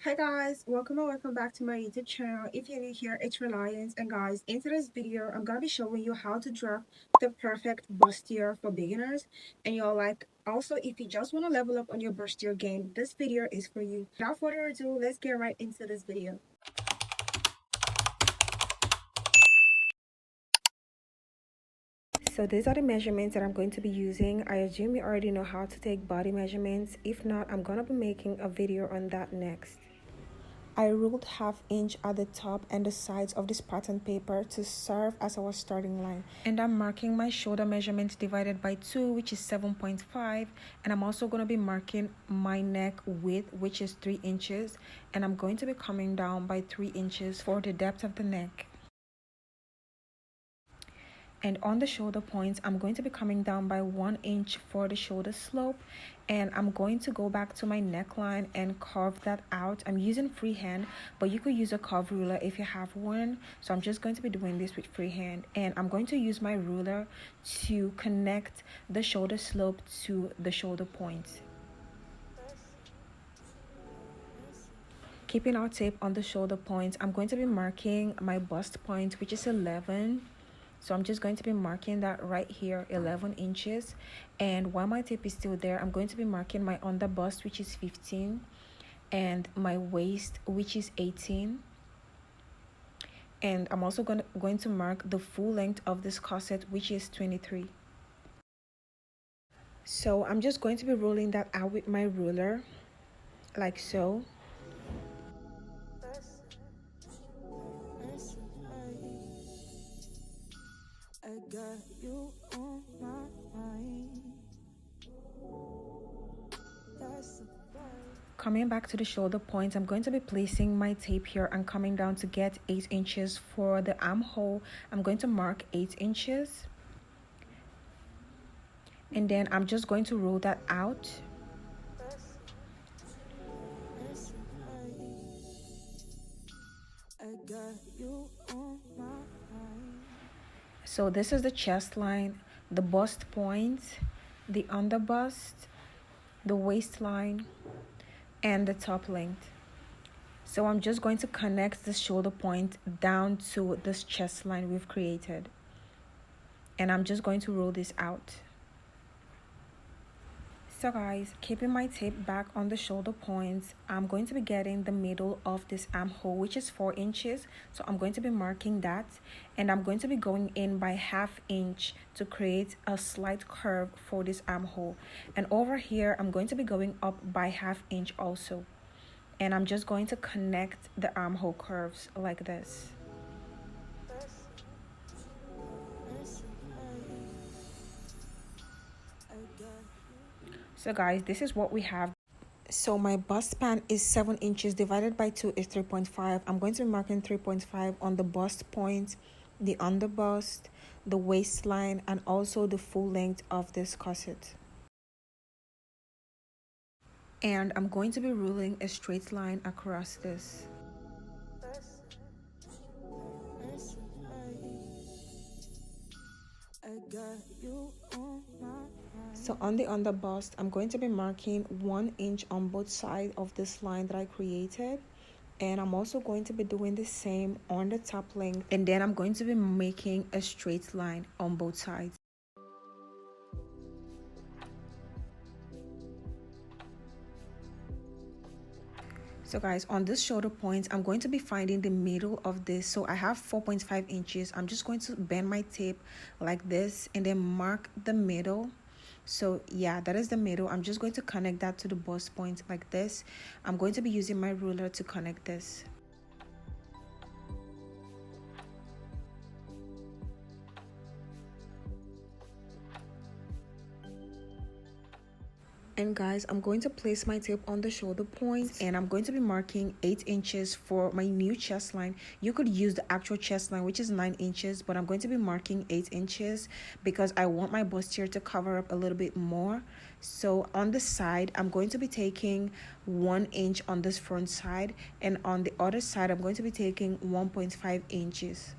Hi guys, welcome and welcome back to my YouTube channel. If you're new here, it's Reliance, and guys, in today's video, I'm gonna be showing you how to draft the perfect bustier for beginners. And you're like, also, if you just want to level up on your bustier game, this video is for you. Without further ado, let's get right into this video. So these are the measurements that I'm going to be using. I assume you already know how to take body measurements. If not, I'm gonna be making a video on that next. I ruled half inch at the top and the sides of this pattern paper to serve as our starting line. And I'm marking my shoulder measurement divided by 2, which is 7.5. And I'm also going to be marking my neck width, which is 3 inches. And I'm going to be coming down by 3 inches for the depth of the neck. And on the shoulder points, I'm going to be coming down by 1 inch for the shoulder slope, and I'm going to go back to my neckline and carve that out. I'm using freehand, but you could use a curve ruler if you have one. So I'm just going to be doing this with freehand, and I'm going to use my ruler to connect the shoulder slope to the shoulder points. Keeping our tape on the shoulder points, I'm going to be marking my bust point, which is 11. So I'm just going to be marking that right here, 11 inches. And while my tape is still there, I'm going to be marking my under bust, which is 15, and my waist, which is 18. And I'm also going to mark the full length of this corset, which is 23. So I'm just going to be rolling that out with my ruler, like so. I got you on my mind. Coming back to the shoulder points, I'm going to be placing my tape here and coming down to get 8 inches for the armhole. I'm going to mark 8 inches. And then I'm just going to roll that out. So this is the chest line, the bust point, the under bust, the waistline, and the top length. So I'm just going to connect the shoulder point down to this chest line we've created. And I'm just going to roll this out. So guys, keeping my tape back on the shoulder points, I'm going to be getting the middle of this armhole, which is 4 inches. So I'm going to be marking that, and I'm going to be going in by ½ inch to create a slight curve for this armhole. And over here, I'm going to be going up by ½ inch also. And I'm just going to connect the armhole curves like this. So guys, this is what we have. So my bust span is 7 inches divided by 2 is 3.5. I'm going to be marking 3.5 on the bust point, the under bust, the waistline, and also the full length of this corset. And I'm going to be ruling a straight line across this. So on the under bust, I'm going to be marking 1 inch on both sides of this line that I created. And I'm also going to be doing the same on the top length. And then I'm going to be making a straight line on both sides. So guys, on this shoulder points, I'm going to be finding the middle of this. So I have 4.5 inches. I'm just going to bend my tape like this and then mark the middle. So yeah, that is the middle. I'm just going to connect that to the bust point like this. I'm going to be using my ruler to connect this. And guys, I'm going to place my tape on the shoulder points, and I'm going to be marking 8 inches for my new chest line. You could use the actual chest line, which is 9 inches, but I'm going to be marking 8 inches because I want my bustier to cover up a little bit more. So on the side, I'm going to be taking 1 inch on this front side, and on the other side, I'm going to be taking 1.5 inches.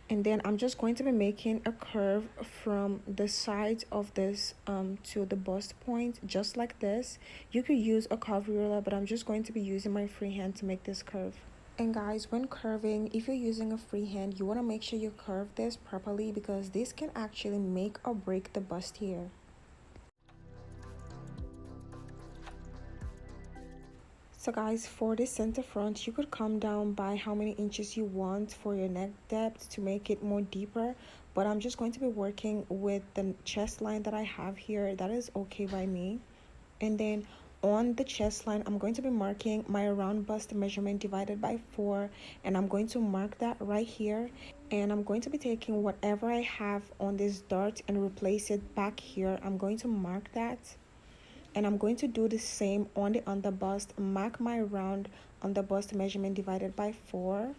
And then I'm just going to be making a curve from the sides of this to the bust point, just like this. You could use a curve ruler, but I'm just going to be using my free hand to make this curve. And guys, when curving, if you're using a free hand, you want to make sure you curve this properly, because this can actually make or break the bust here. So guys, for the center front, you could come down by how many inches you want for your neck depth to make it more deeper, but I'm just going to be working with the chest line that I have here. That is okay by me. And then on the chest line, I'm going to be marking my round bust measurement divided by 4, and I'm going to mark that right here. And I'm going to be taking whatever I have on this dart and replace it back here. I'm going to mark that, and I'm going to do the same on the underbust. Mark my round underbust measurement divided by 4,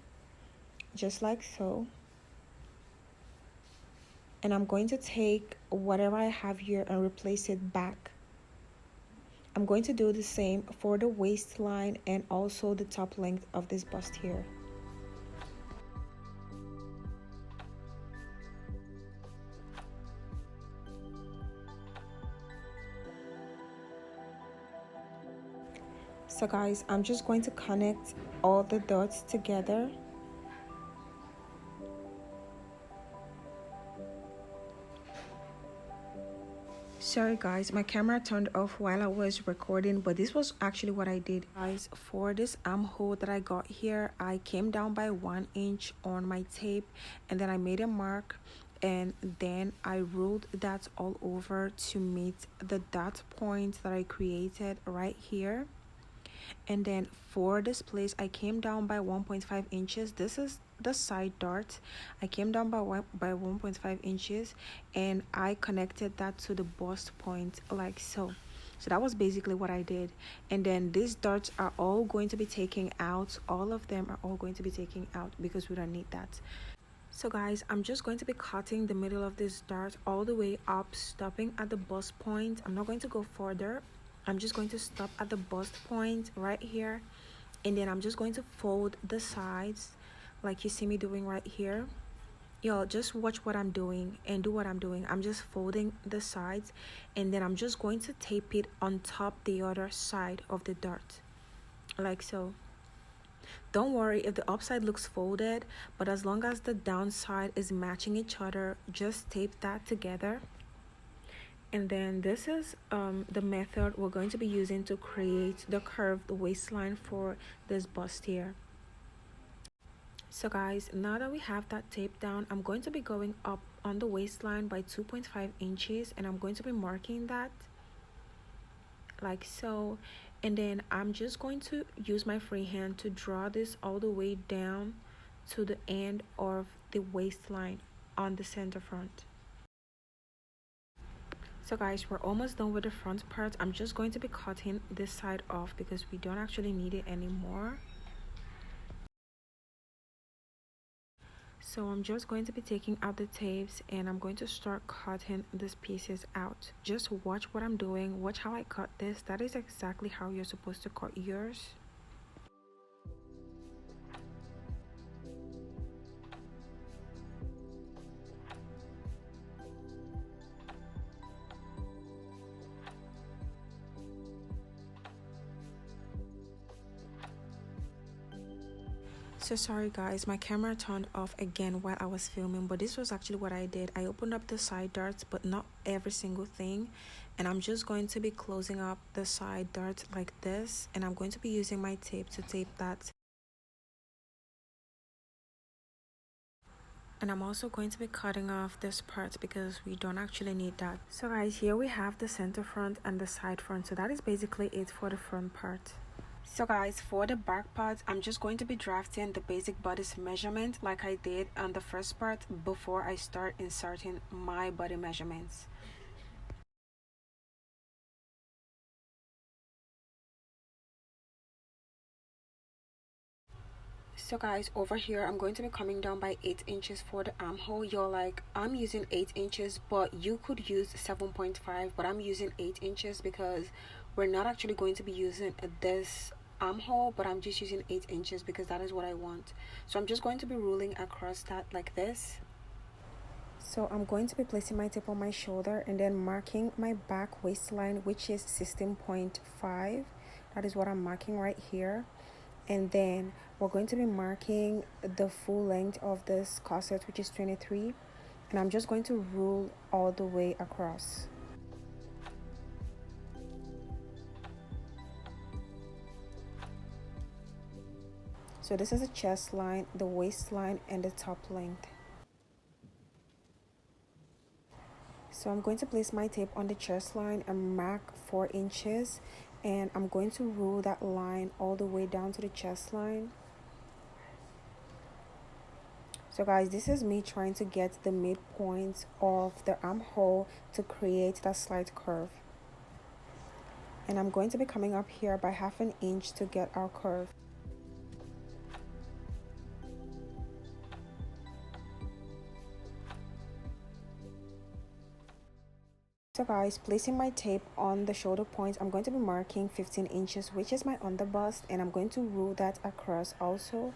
just like so. And I'm going to take whatever I have here and replace it back. I'm going to do the same for the waistline and also the top length of this bust here. So guys, I'm just going to connect all the dots together. Sorry guys, my camera turned off while I was recording, but this was actually what I did. Guys, for this armhole that I got here, I came down by 1 inch on my tape, and then I made a mark, and then I ruled that all over to meet the dot point that I created right here. And then for this place, I came down by 1.5 inches. This is the side dart. I came down by 1.5 inches, and I connected that to the bust point like so. So that was basically what I did. And then these darts are all going to be taken out. All of them are all going to be taken out because we don't need that. So guys, I'm just going to be cutting the middle of this dart all the way up, stopping at the bust point. I'm not going to go further. I'm just going to stop at the bust point right here, and then I'm just going to fold the sides like you see me doing right here. Y'all just watch what I'm doing and do what I'm doing. I'm just folding the sides, and then I'm just going to tape it on top the other side of the dart like so. Don't worry if the upside looks folded, but as long as the downside is matching each other, just tape that together. And then this is the method we're going to be using to create the curved waistline for this bust here. So guys, now that we have that tape down, I'm going to be going up on the waistline by 2.5 inches, and I'm going to be marking that like so. And then I'm just going to use my free hand to draw this all the way down to the end of the waistline on the center front. So guys, we're almost done with the front part. I'm just going to be cutting this side off because we don't actually need it anymore. So I'm just going to be taking out the tapes, and I'm going to start cutting these pieces out. Just watch what I'm doing. Watch how I cut this. That is exactly how you're supposed to cut yours. So sorry guys, my camera turned off again while I was filming, but this was actually what I did. I opened up the side darts, but not every single thing, and I'm just going to be closing up the side darts like this, and I'm going to be using my tape to tape that. And I'm also going to be cutting off this part because we don't actually need that. So guys, here we have the center front and the side front. So that is basically it for the front part. So guys, for the back part, I'm just going to be drafting the basic bodice measurement like I did on the first part before I start inserting my body measurements. So guys, over here I'm going to be coming down by 8 inches for the armhole. You're like, I'm using 8 inches, but you could use 7.5, but I'm using 8 inches because we're not actually going to be using this armhole, but I'm just using 8 inches because that is what I want. So I'm just going to be ruling across that like this. So I'm going to be placing my tape on my shoulder and then marking my back waistline, which is 16.5. That is what I'm marking right here. And then we're going to be marking the full length of this corset, which is 23. And I'm just going to rule all the way across. So this is the chest line, the waistline, and the top length. So I'm going to place my tape on the chest line and mark 4 inches, and I'm going to rule that line all the way down to the chest line. So guys, this is me trying to get the midpoint of the armhole to create that slight curve. And I'm going to be coming up here by 1/2 inch to get our curve. So guys, placing my tape on the shoulder points, I'm going to be marking 15 inches, which is my underbust, and I'm going to rule that across also.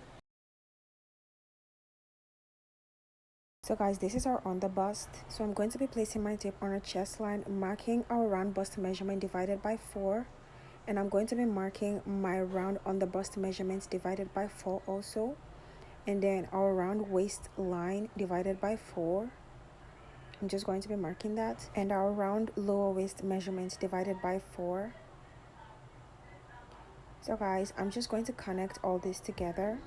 So guys, this is our underbust. So I'm going to be placing my tape on our chest line, marking our round bust measurement divided by 4. And I'm going to be marking my round underbust measurements divided by 4 also. And then our round waist line divided by 4. I'm just going to be marking that. And our round lower waist measurements divided by 4. So guys, I'm just going to connect all this together.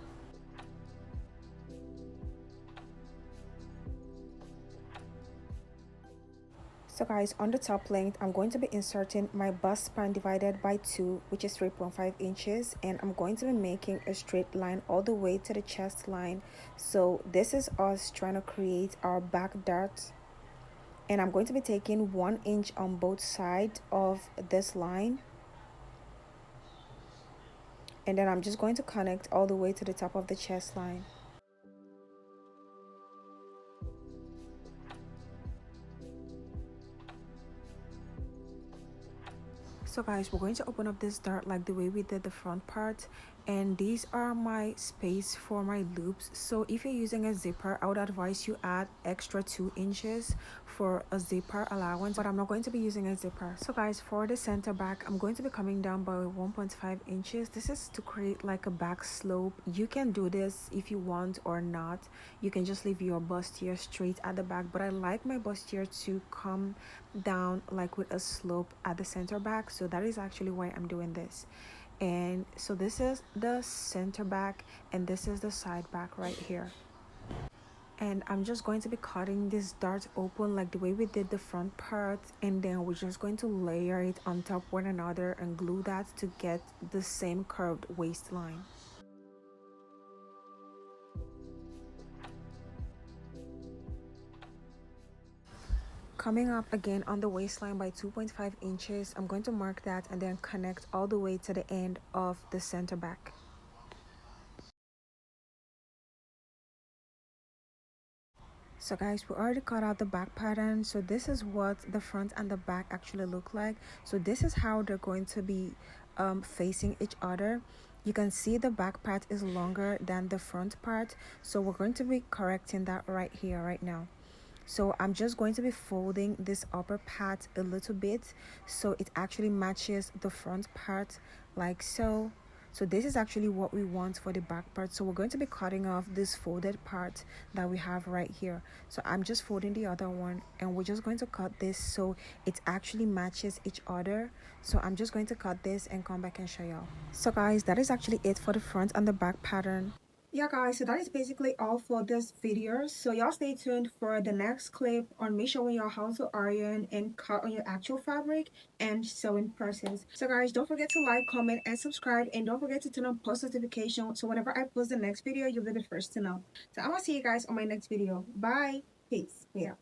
So guys, on the top length, I'm going to be inserting my bust span divided by 2, which is 3.5 inches. And I'm going to be making a straight line all the way to the chest line. So this is us trying to create our back dart. And I'm going to be taking 1 inch on both sides of this line. And then I'm just going to connect all the way to the top of the chest line. So guys, we're going to open up this dart like the way we did the front part, and these are my space for my loops. So if you're using a zipper, I would advise you add extra 2 inches for a zipper allowance, but I'm not going to be using a zipper. So guys, for the center back, I'm going to be coming down by 1.5 inches. This is to create like a back slope. You can do this if you want or not. You can just leave your bustier straight at the back, but I like my bustier to come down like with a slope at the center back, so that is actually why I'm doing this. And so this is the center back and this is the side back right here. And I'm just going to be cutting this dart open like the way we did the front part, and then we're just going to layer it on top one another and glue that to get the same curved waistline. Coming up again on the waistline by 2.5 inches, I'm going to mark that and then connect all the way to the end of the center back. So guys, we already cut out the back pattern, so this is what the front and the back actually look like. So this is how they're going to be facing each other. You can see the back part is longer than the front part, so we're going to be correcting that right here right now. So I'm just going to be folding this upper part a little bit so it actually matches the front part like so. So this is actually what we want for the back part. So we're going to be cutting off this folded part that we have right here. So I'm just folding the other one and we're just going to cut this so it actually matches each other. So I'm just going to cut this and come back and show y'all. So guys, that is actually it for the front and the back pattern. Yeah guys, so that is basically all for this video. So y'all stay tuned for the next clip on me showing y'all how to iron and cut on your actual fabric and sewing process. So guys, don't forget to like, comment, and subscribe, and don't forget to turn on post notification so whenever I post the next video, you'll be the first to know. So I'm gonna see you guys on my next video. Bye. Peace. Yeah.